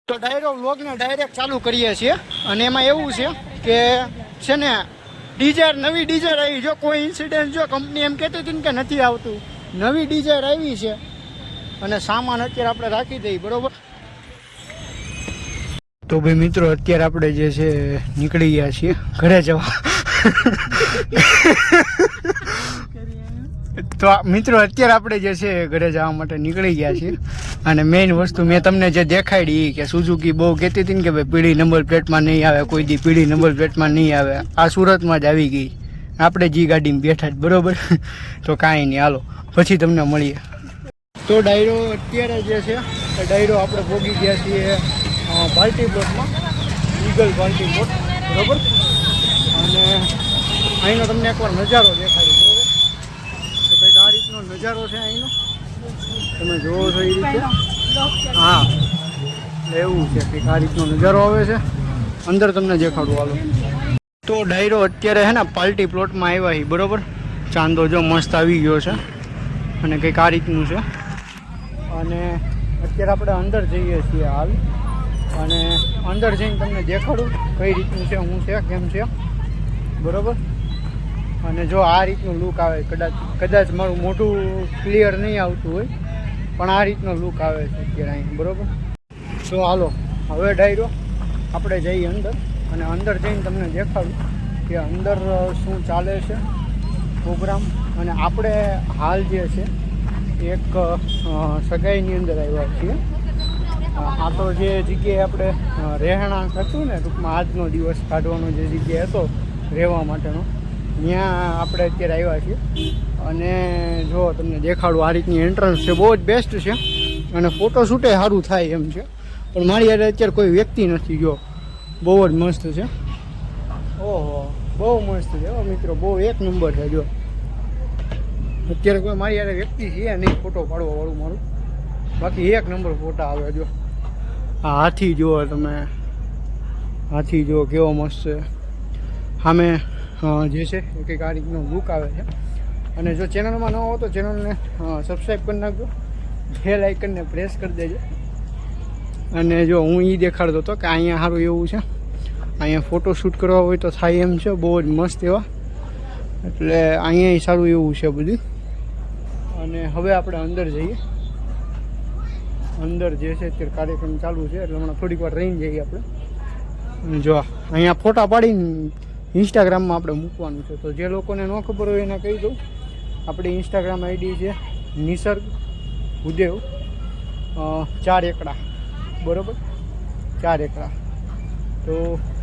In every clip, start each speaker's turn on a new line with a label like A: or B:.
A: તો વ્લોગને ડાયરેક્ટ ચાલુ કરીએ છીએ અને એમાં એવું છે કે ને ડીઝાયર નવી ડીઝાયર આવી. જો કોઈ ઇન્સિડન્ટ જો કંપની એમ કહેતી હતી ને કે નથી આવતું, નવી ડીઝાયર આવી છે અને સામાન અત્યારે આપણે રાખી દઈએ, બરોબર. તો ભાઈ મિત્રો, અત્યારે આપણે જે છે નીકળી ગયા છીએ ઘરે જવા. તો મિત્રો અત્યારે આપણે જે છે ઘરે જવા માટે નીકળી ગયા છીએ અને મેઇન વસ્તુ મેં તમને જે દેખાડી કે સુઝુકી બહુ કહેતી હતી ને કે ભાઈ પીળી નંબર પ્લેટમાં નહીં આવે, કોઈ દી પીળી નંબર પ્લેટમાં નહીં આવે. આ સુરતમાં જ આવી ગઈ, આપણે જી ગાડીમાં બેઠા જ, બરોબર. તો કાંઈ નહીં, હાલો પછી તમને મળીએ. તો ડાયરો અત્યારે જે છે એ ડાયરો આપણે પહોંચી ગયા છીએ પાર્ટી પ્લોટમાં, ઈગલ પાર્ટી પ્લોટ, બરોબર. અને અહીંનો તમને એકવાર નજારો દેખાડી, બરોબર. તો કંઈક આ રીતનો નજારો છે અહીંનો, તમે જોવો છો એ રીતે. હા, એવું છે કંઈક આ રીતનો નજારો આવે છે. અંદર તમને દેખાડું, હાલો. તો ડાયરો અત્યારે હે ને પાર્ટી પ્લોટમાં આવ્યા છે, બરોબર. ચાંદો જો મસ્ત આવી ગયો છે અને કંઈક આ રીતનું છે. અને અત્યારે આપણે અંદર જઈએ છીએ હાલ, અને અંદર જઈને તમને દેખાડું કઈ રીતનું છે, શું છે, કેમ છે, બરોબર. અને જો આ રીતનું લુક આવે, કદાચ મારું મોટું ક્લિયર નહીં આવતું હોય, પણ આ રીતનો લુક આવે છે અત્યારે અહીં, બરોબર. તો હાલો હવે ડાયરો આપણે જઈએ અંદર, અને અંદર જઈને તમને દેખાડું કે અંદર શું ચાલે છે પ્રોગ્રામ. અને આપણે હાલ જે છે એક સગાઈની અંદર આવ્યા છીએ. આ તો જે જગ્યાએ આપણે રહેણાંક હતું ને, ટૂંકમાં આજનો દિવસ કાઢવાનો જે જગ્યાએ હતો રહેવા માટેનો, ત્યાં આપણે અત્યારે આવ્યા છીએ. અને જો તમને દેખાડું, આ રીતની એન્ટ્રન્સ છે, બહુ જ બેસ્ટ છે અને ફોટોશૂટે સારું થાય એમ છે. પણ મારી યાર અત્યારે કોઈ વ્યક્તિ નથી, જો બહુ જ મસ્ત છે. ઓહો, બહુ મસ્ત છે મિત્રો, બહુ એક નંબર છે. જો અત્યારે કોઈ મારી યાર વ્યક્તિ છે નહીં ફોટો પાડવા વાળું મારું, બાકી એક નંબર ફોટા આવે. જો આ હાથી જુઓ તમે, હાથી જુઓ કેવો મસ્ત છે. સામે જે છે એ કંઈક આ રીતનો લુક આવે છે. અને જો ચેનલમાં ન હો તો ચેનલને સબસ્ક્રાઈબ કરી નાખજો, બેલ આઇકનને પ્રેસ કરી દેજો. અને જો હું એ દેખાડતો હતો કે અહીંયા સારું એવું છે, અહીંયા ફોટોશૂટ કરવા હોય તો થાય એમ છે, બહુ જ મસ્ત એવા. એટલે અહીંયા સારું એવું છે બધું. અને હવે આપણે અંદર જઈએ. અંદર જે છે અત્યારે કાર્યક્રમ ચાલુ છે, એટલે હમણાં થોડીક વાર રહીને જઈએ આપણે. જો અહીંયા ફોટા પાડીને ઇન્સ્ટાગ્રામમાં આપણે મૂકવાનું છે. તો જે લોકોને ન ખબર હોય એને કહી દઉં, આપણી ઇન્સ્ટાગ્રામ આઈડી છે નિસર્ગ ભૂદેવ 4 એકડા, બરાબર, 4 એકડા. તો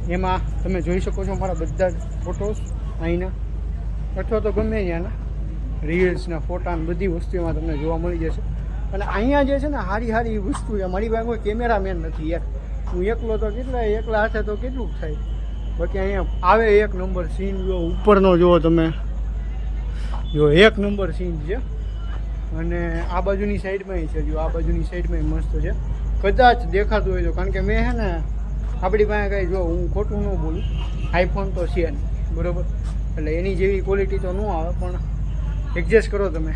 A: એમાં તમે જોઈ શકો છો મારા બધા જ ફોટોસ અહીંના, અથવા તો ગમે ત્યાંના રીલ્સના ફોટા ને બધી વસ્તુ એમાં તમને જોવા મળી જશે. અને અહીંયા જે છે ને સારી વસ્તુ છે. મારી પાસે કોઈ કેમેરામેન નથી યાર, હું એકલો તો એકલા હાથે તો કેટલું થાય. બાકી અહીંયા આવે એક નંબર સીન. જો ઉપરનો જુઓ તમે, જો એક નંબર સીન છે. અને આ બાજુની સાઈડમાં છે, જો આ બાજુની સાઈડમાં મસ્ત છે. કદાચ દેખાતું હોય તો, કારણ કે મેં છે ને આપણી પાસે કંઈ, જો હું ખોટું ન બોલું, આઈફોન તો છે નહીં, બરાબર. એટલે એની જેવી ક્વોલિટી તો ન આવે, પણ એડજસ્ટ કરો તમે,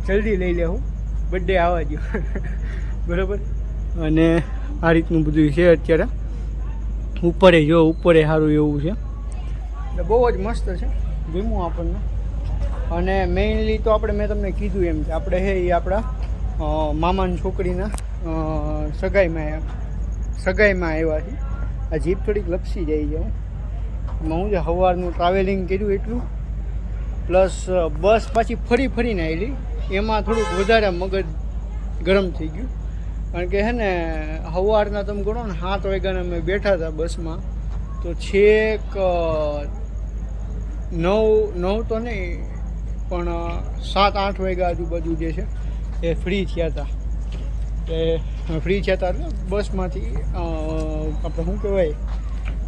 A: જલ્દી લઈ લેવું, બર્થડે આવવા દો, બરાબર. અને આ રીતનું બધું છે અત્યારે. ઉપરે જો, ઉપરે સારું એવું છે, એટલે બહુ જ મસ્ત છે, ગમ્યું આપણને. અને મેઇનલી તો મેં તમને કીધું એમ કે આપણે છે એ આપણા મામાની છોકરીના સગાઈમાં આવ્યા છે. આ જીપ થોડીક લપસી જાય છે. એમાં હું છે સવારનું ટ્રાવેલિંગ કર્યું એટલું, પ્લસ બસ પાછી ફરીને આવેલી, એમાં થોડુંક વધારે મગજ ગરમ થઈ ગયું. કારણ કે છે ને સવારના તમે ગણો ને 7 વાગ્યાના અમે બેઠા હતા બસમાં, તો છેક 9 તો નહીં પણ 7-8 વાગ્યા આજુબાજુ જે છે એ ફ્રી થયા હતા. એટલે બસમાંથી આપણે શું કહેવાય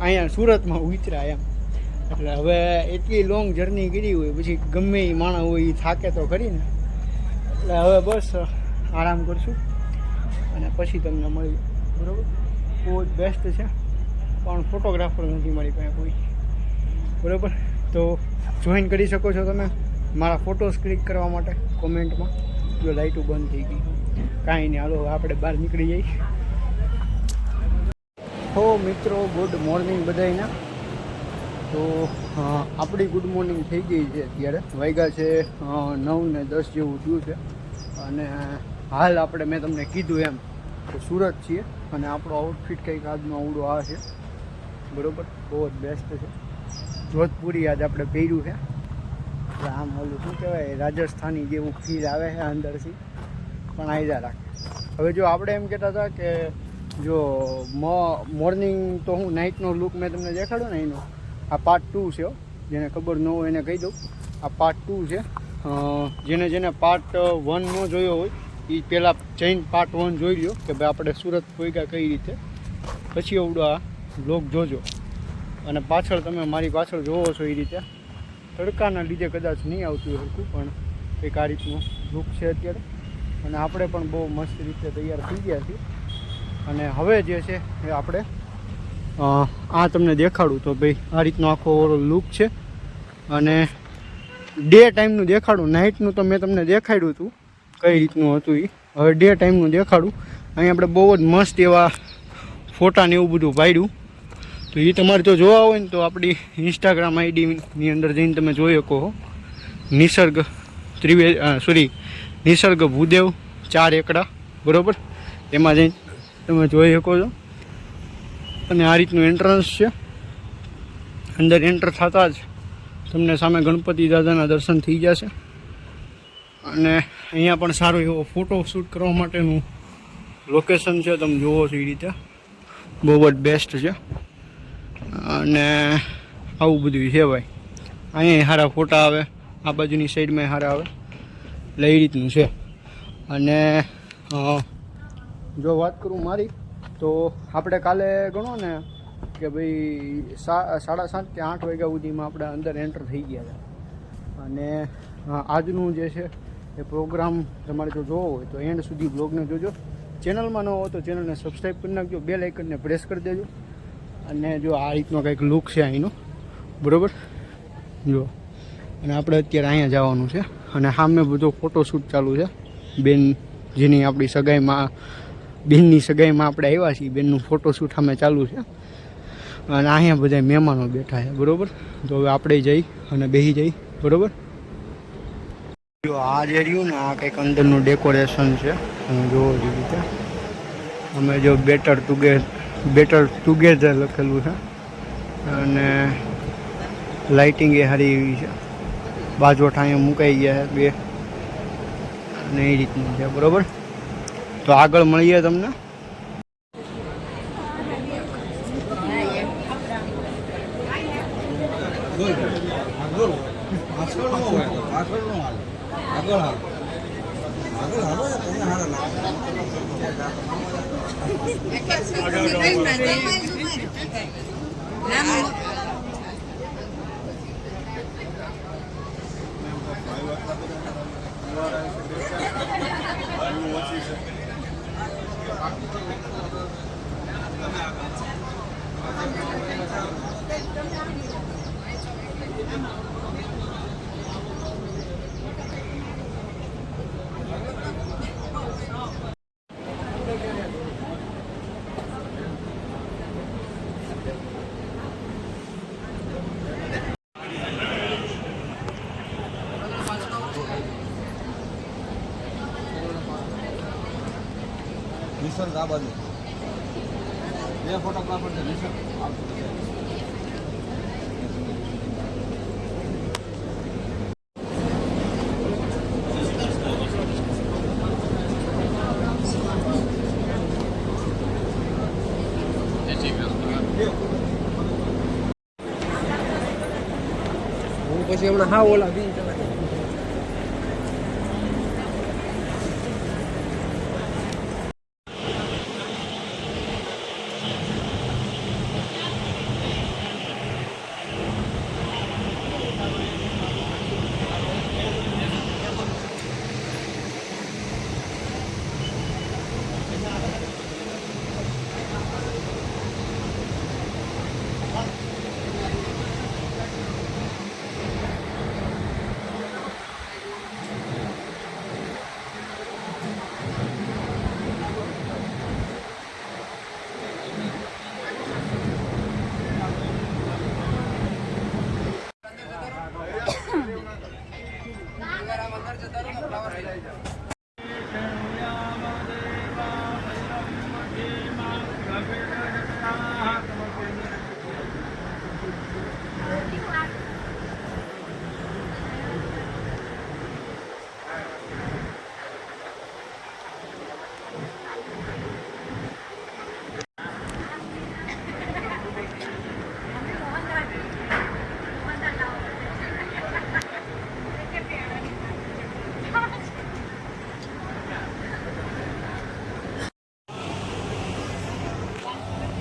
A: અહીંયા સુરતમાં ઉતર્યા એમ. એટલે હવે એટલી લોંગ જર્ની કરી હોય પછી ગમે એ માણસ હોય એ થાકે તો ખરી ને. એટલે હવે બસ આરામ કરશું અને પછી તમને મળી, બરાબર. બહુ જ બેસ્ટ છે, પણ ફોટોગ્રાફર નથી મારી પાસે કોઈ, બરાબર. તો જોઈન કરી શકો છો તમે મારા ફોટોસ ક્લિક કરવા માટે કોમેન્ટમાં. જો લાઇટો બંધ થઈ ગઈ, કાંઈ નહીં, હાલો આપણે બહાર નીકળી જઈએ. હો મિત્રો, ગુડ મોર્નિંગ બધાને. તો આપણી ગુડ મોર્નિંગ થઈ ગઈ છે. અત્યારે વાગ્યા છે 9:10 જેવું થયું છે. અને હાલ આપણે મેં તમને કીધું એમ કે સુરત છીએ અને આપણો આઉટફિટ કંઈક આજનો આવડો આ છે. બરાબર, બહુ જ બેસ્ટ છે. જોધપુરી આજ આપણે પહેર્યું છે. એટલે આમ ઓલું શું કહેવાય, રાજસ્થાની જેવું ફીલ આવે છે અંદરથી, પણ આયજા રાખે. હવે જો આપણે એમ કહેતા હતા કે જો મોર્નિંગ તો હું નાઇટનો લુક મેં તમને દેખાડ્યો ને, એનો આ પાર્ટ 2 છે. જેને ખબર ન હોય એને કહી દઉં, આ પાર્ટ 2 છે. જેને પાર્ટ 1 ન જોયો હોય એ પહેલાં જઈને પાર્ટ 1 જોઈ લ્યો કે ભાઈ આપણે સુરત પહોંચ્યા કઈ રીતે, પછી આવડો આ બ્લોગ જોજો. અને પાછળ તમે મારી પાછળ જોવો છો એ રીતે તડકાના લીધે કદાચ નહીં આવતું હરખું, પણ એક આ રીતનું લુક છે અત્યારે. અને આપણે પણ બહુ મસ્ત રીતે તૈયાર થઈ ગયા છીએ. અને હવે જે છે એ આપણે આ તમને દેખાડું તો ભાઈ આ રીતનો આખો લુક છે. અને ડે ટાઈમનું દેખાડું, નાઇટનું તો મેં તમને દેખાડ્યું હતું કઈ રીતનું હતું એ. હવે ડે ટાઈમનું દેખાડું. અહીં આપણે બહુ જ મસ્ત એવા ફોટા ને એવું બધું પાડ્યું. તો એ તમારે જો જોવા હોય ને તો આપણી ઇન્સ્ટાગ્રામ આઈડીની અંદર જઈને તમે જોઈ શકો. નિસર્ગ ભૂદેવ 4 એકડા, બરાબર, એમાં જઈને તમે જોઈ શકો છો. અને આ રીતનું એન્ટ્રન્સ છે. અંદર એન્ટર થતાં જ તમને સામે ગણપતિ દાદાના દર્શન થઈ જશે. અને અહીંયા પણ સારો એવો ફોટો શૂટ કરવા માટેનું લોકેશન છે. તમે જુઓ છો એ રીતે બહુ જ બેસ્ટ છે. અને આવું બધું છે ભાઈ. અહીંયા સારા ફોટા આવે, આ બાજુની સાઈડમાં સારા આવે, એટલે એ રીતનું છે. અને જો વાત કરું મારી, તો આપણે કાલે ગણો ને કે ભાઈ 7:30 કે 8 વાગ્યા સુધીમાં આપણે અંદર એન્ટર થઈ ગયા હતા. અને આજનું જે છે એ પ્રોગ્રામ તમારે જો જોવો હોય તો એન્ડ સુધી બ્લોગને જોજો. ચેનલમાં ન હો તો ચેનલને સબસ્ક્રાઈબ કરી નાખજો, બેલ આઇકનને પ્રેસ કરી દેજો. અને જો આ રીતનો કંઈક લુક છે અહીંનો, બરાબર જો. અને આપણે અત્યારે અહીંયા જવાનું છે. અને સામે બધો ફોટોશૂટ ચાલુ છે. બેન જેની આપણી સગાઈમાં, બેનની સગાઈમાં આપણે આવ્યા છીએ, બેનનું ફોટોશૂટ સામે ચાલુ છે. અને અહીંયા બધા મહેમાનો બેઠા છે, બરાબર. તો હવે આપણે જઈ અને બેસી જઈ, બરાબર. જો આ જે રહ્યું ને, આ કંઈક અંદરનું ડેકોરેશન છે. તમે જોવો જે રીતે અમે જો બેટર ટુગેધર લખેલું છે. અને લાઇટિંગ એ સારી એવી છે. બાજોઠ અહીંયા મુકાઈ ગયા છે 2, અને એ રીતનું છે, બરાબર. તો આગળ મળીએ તમને.
B: નિસર્ગ આ બાજુ 2 ફોટોગ્રાફર છે. નિસર્ગ હું પછી હમણાં હા ઓલા બી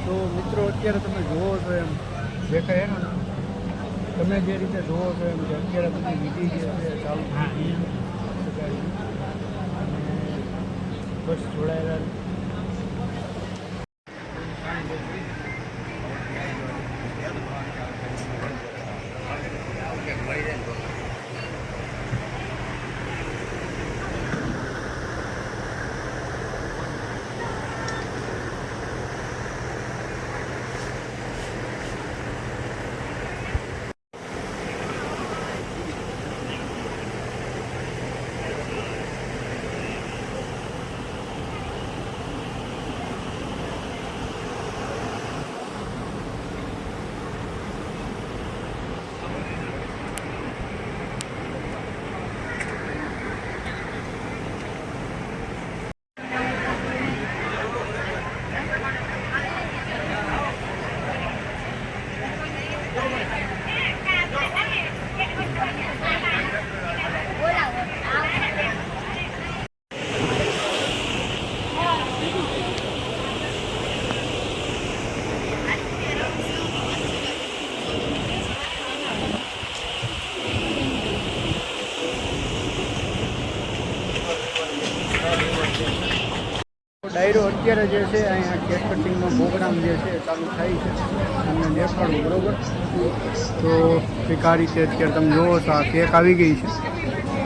A: તો મિત્રો અત્યારે તમે જોવો છો એમ દેખાય ને તમે જે રીતે જોવો છો એમ કે અત્યારે બધી વિધિ જે છે ચાલુ થઈ ગઈ છે અને બસ જોડાયેલા ડાયરો અત્યારે જે છે અહીંયા કેક કટિંગનો પ્રોગ્રામ જે છે એ ચાલુ થાય છે તમને દેખાડું બરોબર. તો કંઈક આ રીતે અત્યારે તમે જોવો છો આ કેક આવી ગઈ છે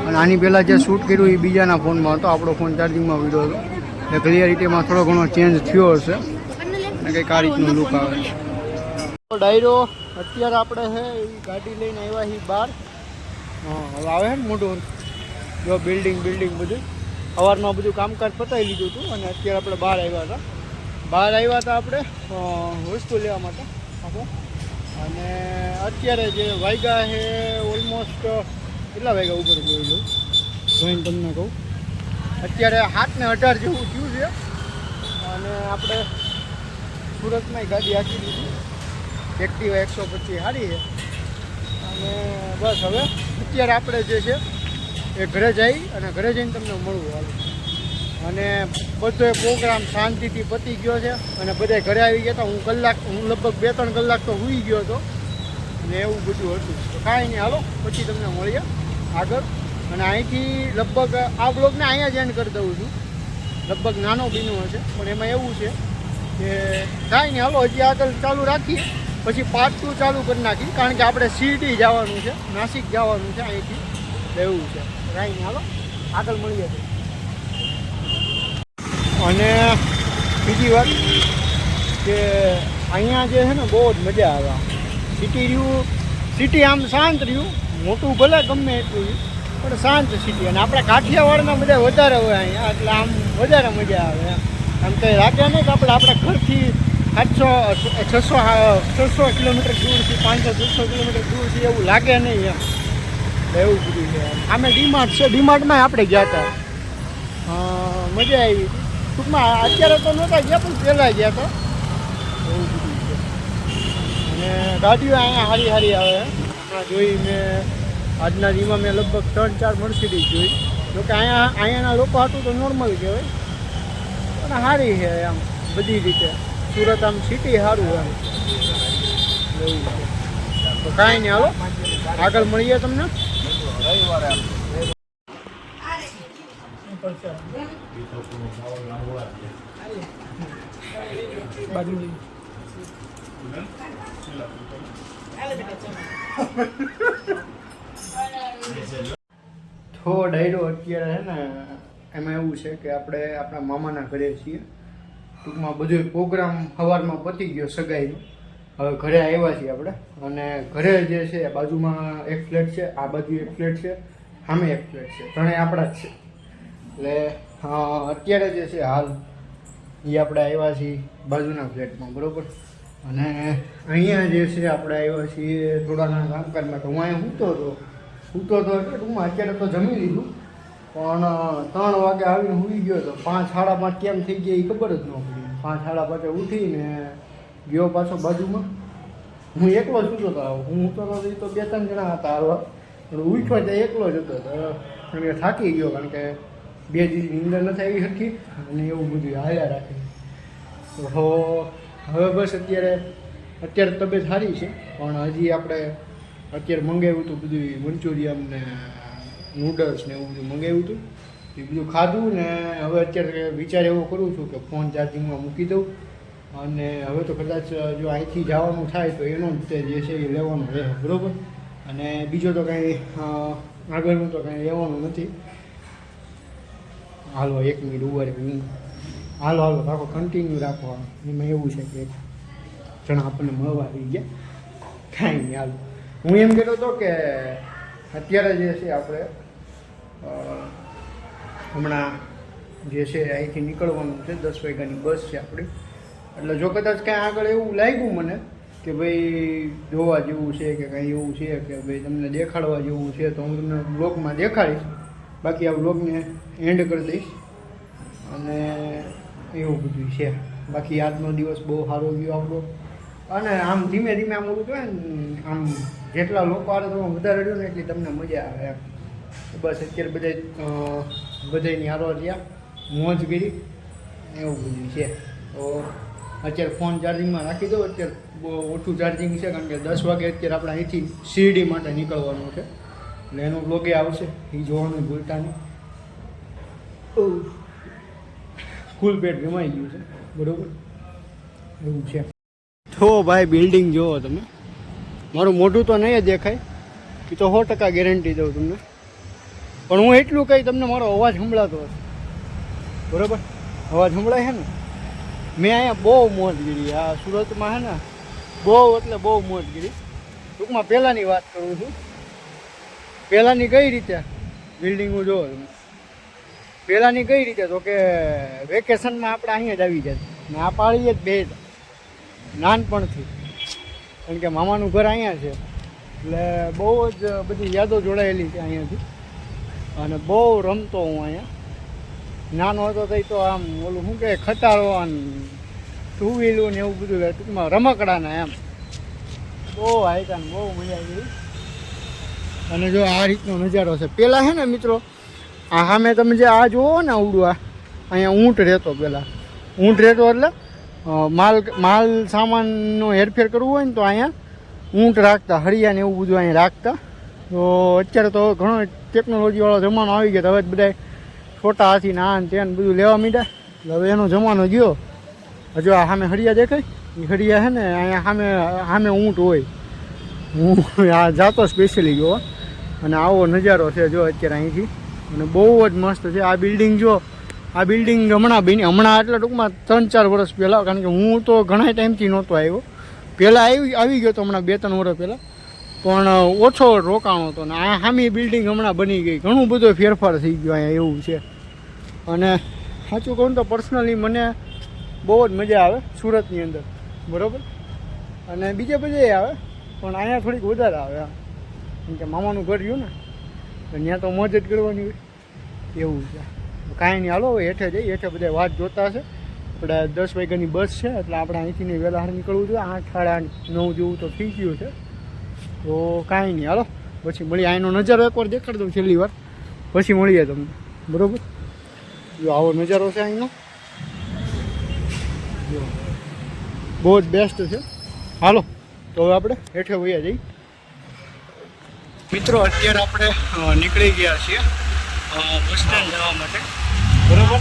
A: અને આની પહેલાં જે શૂટ કર્યું એ બીજાના ફોનમાં હતો, આપણો ફોન ચાર્જિંગમાં વિડીયો હતો એટલે ક્લિયરિટીમાં થોડો ઘણો ચેન્જ થયો હશે અને કંઈક આ રીતનું લુક આવે છે. તો ડાયરો અત્યારે આપણે છે એ ગાડી લઈને આવ્યા છીએ બહાર. હવે આવે છે ને મોટું જો બિલ્ડિંગ બધું સવારમાં બધું કામકાજ પતાવી લીધું હતું અને અત્યારે આપણે બહાર આવ્યા હતા. આપણે વસ્તુ લેવા માટે આપણે અને અત્યારે જે વાગ્યા છે ઓલમોસ્ટ કેટલા વાગ્યા ઉપર જોઈ લઉં જોઈને તમને કહું. અત્યારે 7:18 જેવું થયું છે અને આપણે સુરતમાં ગાડી હાંકી દીધી. એક્ટિવા 125 સારી છે અને બસ હવે અત્યારે આપણે જે છે એ ઘરે જઈ અને ઘરે જઈને તમને મળવું હાલ. અને બધો પ્રોગ્રામ શાંતિથી પતી ગયો છે અને બધા ઘરે આવી ગયા હતા. હું લગભગ 2-3 કલાક તો સૂઈ ગયો હતો અને એવું બધું હતું. તો કાંઈ નહીં, હાલો પછી તમને મળીએ આગળ. અને અહીંથી લગભગ આ બ્લોગને અહીંયા જ એન્ડ કરી દઉં છું. લગભગ નાનો બીનો હશે પણ એમાં એવું છે કે કાંઈ નહીં, હાલો હજી આગળ ચાલુ રાખીએ પછી પાર્ટ 2 ચાલુ કરી નાખી, કારણ કે આપણે શિરડી જવાનું છે, નાસિક જવાનું છે અહીંથી એવું છે. કાંઈ નહીં, હાલો આગળ મળીએ. અને બીજી વાત કે અહીંયા જે છે ને બહુ જ મજા આવે. સિટી આમ શાંત રહ્યું, મોટું ભલે ગમે એટલું પણ શાંત સિટી. અને આપણે કાઠિયાવાડના બધા વધારે હોય અહીંયા એટલે આમ વધારે મજા આવે. આમ કંઈ લાગે નહીં કે આપણા ઘરથી 600 કિલોમીટર દૂર છે, 500-600 કિલોમીટર દૂર છે એવું લાગે નહીં એમ. એવું બધું છે. આમે ડીમાર્ટ છે, ડીમાર્ટમાં આપણે ગયા હતા, મજા આવી. ટૂંકમાં અત્યારે તો નહોતા ગયા પણ પહેલાં ગયા હતા. એવું બધું છે. અને ગાડીઓ અહીંયા સારી આવે. હમણાં જોઈ મેં આજના દીમાં મેં લગભગ 3-4 મર્સિડીઝ જોઈ. જોકે અહીંયાના લોકો હતું તો નોર્મલ કહેવાય પણ સારી છે આમ બધી રીતે. સુરત આમ સિટી સારું એમ એવું છે. તો કાંઈ નહીં, હાલો આગળ મળીએ તમને રવિવારે. તો ડાયરો અત્યારે છે ને એમાં એવું છે કે આપણે આપણા મામાના ઘરે છીએ. ટૂંકમાં બધો પ્રોગ્રામ સવારમાં પતી ગયો સગાઈનો. હવે ઘરે આવ્યા છીએ આપણે અને ઘરે જે છે બાજુમાં એક ફ્લેટ છે, આ બાજુ એક ફ્લેટ છે, સામે એક ફ્લેટ છે, ત્રણેય આપણા જ છે. એટલે અત્યારે જે છે હાલ એ આપણે આવ્યા છીએ બાજુના ફ્લેટમાં બરાબર. અને અહીંયા જે છે આપણે આવ્યા છીએ થોડા ઘણા કામકાજમાં. તો હું અહીંયા સૂતો હતો એટલે ટૂંકમાં અત્યારે તો જમી લીધું પણ 3 વાગે આવીને સૂઈ ગયો હતો. 5-5:30 કેમ થઈ ગયા એ ખબર જ ન પડી. 5-5:30 ઉઠીને ગયો પાછો બાજુમાં. હું એકલો જ સૂતો હતો. હું સૂતો હતો એ તો 2-3 જણા હતા હાલવા પણ ઉઠ્યો તો એકલો જ હતો. તો થાકી ગયો કારણ કે 2 દિવસની નીંદર નથી આવી સરખી અને એવું બધું હાલ્યા રાખી. તો હવે બસ અત્યારે તબિયત સારી છે, પણ હજી આપણે અત્યારે મંગાવ્યું હતું બધું મંચુરિયન ને નૂડલ્સ ને એવું બધું મંગાવ્યું હતું. એ બધું ખાધું ને હવે અત્યારે વિચાર એવો કરું છું કે ફોન ચાર્જિંગમાં મૂકી દઉં અને હવે તો કદાચ જો અહીંથી જવાનું થાય તો એનો જ તે જે છે એ લેવાનો રહે, બરાબર. અને બીજો તો કાંઈ આગળનું તો કાંઈ લેવાનું નથી. હાલો 1 મિનિટ ઉભા રહે. હાલો રાખો, કન્ટિન્યુ રાખવાનું. એમાં એવું છે કે જણા આપણને મળવા આવી ગયા, કાંઈ નહીં. હાલો, હું એમ કહેતો હતો કે અત્યારે જે છે આપણે હમણાં જે છે અહીંથી નીકળવાનું છે. 10 વાગ્યાની બસ છે આપણી. એટલે જો કદાચ કાંઈ આગળ એવું લાગ્યું મને કે ભાઈ જોવા જેવું છે કે કાંઈ એવું છે કે ભાઈ તમને દેખાડવા જેવું છે તો હું તમને બ્લોગમાં દેખાડીશ. બાકી આ બ્લોગને એન્ડ કરી દઈશ અને એવું બધું છે. બાકી આજનો દિવસ બહુ સારો ગયો આપણો. અને આમ ધીમે ધીમે આમ ઓલું કહેવાય ને, આમ જેટલા લોકો આવે તો વધારે રહ્યો ને એટલી તમને મજા આવે એમ. બસ અત્યારે બધાની હારો રહ્યા, મોજ કરી, એવું બધું છે. તો અત્યારે ફોન ચાર્જિંગમાં રાખી દો. અત્યારે બહુ ઓછું ચાર્જિંગ છે, કારણ કે 10 વાગે અત્યારે આપણે અહીંથી શિરડી માટે નીકળવાનું છે. એટલે એનો બ્લોગે આવશે, એ જોવાનું ભૂલતા નહીં. ફૂલ પેટ જમાઈ ગયું છે, બરાબર, એવું છે. તો ભાઈ બિલ્ડિંગ જુઓ તમે. મારું મોઢું તો નહીં જ દેખાય, એ તો 100% ગેરંટી દઉં તમને. પણ હું એટલું કહી, તમને મારો અવાજ સંભળાતો હશે, બરાબર? અવાજ સંભળાય છે ને? મેં અહીંયા બહુ મોજ કરી. આ સુરતમાં છે ને બહુ એટલે બહુ મોજ કરી. ટૂંકમાં પહેલાંની વાત કરું છું. પહેલાંની કઈ રીતે બિલ્ડિંગો જોવો તમે. પહેલાંની કઈ રીતે તો કે વેકેશનમાં આપણે અહીંયા જ આવી જાય ને આ પાડીએ જ બે નાનપણથી, કારણ કે મામાનું ઘર અહીંયા છે. એટલે બહુ જ બધી યાદો જોડાયેલી છે અહીંયાથી. અને બહુ રમતો હું અહીંયા. નાનો હતો તો આમ ઓલું શું કહે ખટારો અને 2 વ્હીલું ને એવું બધું ટૂંકમાં રમકડાના એમ બહુ હાઈકા ને બહુ મજા આવી. અને જો આ રીતનો નજારો છે. પહેલાં છે ને મિત્રો, આ સામે તમે જે આ જુઓ ને અવડું, અહીંયા ઊંટ રહેતો. પહેલાં ઊંટ રહેતો એટલે માલ સામાનનો હેરફેર કરવું હોય ને તો અહીંયા ઊંટ રાખતા, હરિયા ને એવું બધું અહીંયા રાખતા. તો અત્યારે તો ઘણો ટેકનોલોજીવાળો જમાનો આવી ગયો. હવે બધા છોટા હાથી ના ને તેને બધું લેવા માંડ્યા. એટલે હવે એનો જમાનો ગયો. હજુ આ સામે હરિયા દેખાય, એ હરિયા છે ને અહીંયા સામે ઊંટ હોય. હું આ જાતો સ્પેશિયલી જોવા. અને આવો નજારો છે જો અત્યારે અહીંથી. અને બહુ જ મસ્ત છે. આ બિલ્ડિંગ જો, આ બિલ્ડિંગ હમણાં એટલે ટૂંકમાં 3-4 વર્ષ પહેલાં, કારણ કે હું તો ઘણા ટાઈમથી નહોતો આવ્યો. પહેલાં આવી ગયો તો હમણાં 2-3 વર્ષ પહેલાં, પણ ઓછો રોકાણો હતો. ને આ સામી બિલ્ડિંગ હમણાં બની ગઈ. ઘણું બધો ફેરફાર થઈ ગયો અહીંયા, એવું છે. અને સાચું કહું તો પર્સનલી મને બહુ જ મજા આવે સુરતની અંદર, બરાબર. અને બીજે બધે આવે, પણ અહીંયા થોડીક વધારે આવે એમ, કેમ કે મામાનું ઘર રહ્યું ને તો ત્યાં તો મોજ જ કરવાની હોય, એવું છે. કાંઈ નહીં, હાલો હવે હેઠે જઈ. હેઠે બધા વાત જોતા હશે. આપણે 10 વાગ્યાની બસ છે, એટલે આપણે અહીંથી વહેલા નીકળવું જોઈએ. 8-9 જેવું તો થઈ ગયું છે. તો કાંઈ નહીં, હાલો પછી મળીએ. અહીંનો નજારો એકવાર દેખાડી દઉં છેલ્લી વાર, પછી મળીએ તમને, બરાબર. જો આવો નજારો છે અહીંનો, જો બહુ જ બેસ્ટ છે. હાલો તો હવે આપણે હેઠે વયા જઈએ. મિત્રો અત્યારે આપણે નીકળી ગયા છીએ બસ સ્ટેન્ડ જવા માટે, બરાબર.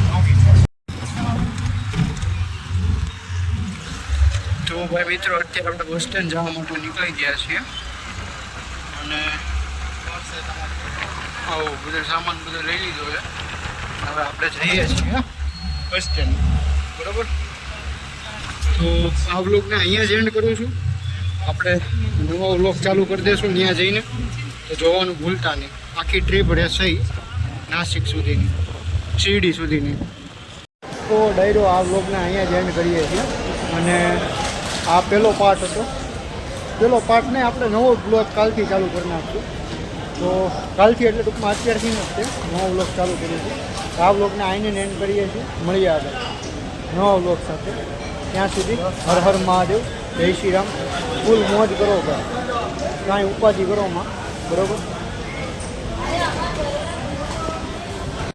A: તો ભાઈ મિત્રો અત્યારે આપણે બસ સ્ટેન્ડ જવા માટે નીકળી ગયા છીએ. અને આવો બધો સામાન બધો લઈ લીધો છે. હવે આપણે જઈએ છીએ બસ સ્ટેન્ડ, બરાબર. તો આ વ્લોગને અહીંયા જ એન્ડ કરું છું. આપણે નવો વ્લોગ ચાલુ કરી દઈશું ત્યાં જઈને, તો જોવાનું ભૂલતા નહીં. આખી ટ્રીપ રહેશે નાસિક સુધીની, શિરડી સુધીની. તો ડાયરો આ વ્લોગને અહીંયા જ એન્ડ કરીએ છીએ. અને આ પહેલો પાર્ટ હતો. પહેલો પાર્ટ નહીં, આપણે નવો વ્લોગ કાલથી ચાલુ કરી નાખશું. તો કાલથી એટલે ટૂંકમાં અત્યારથી જ તે નવો વ્લોગ ચાલુ કરીએ છીએ. આ વ્લોગને આઈને એન્ડ કરીએ છીએ. મળીએ આગળ નવા વ્લોગ સાથે. ત્યાં સુધી હર હર મહાદેવ, જય શ્રી રામ. ફૂલ મોજ કરો ભાઈ, કાંઈ ઉપાધિ કરો માં, બરાબર.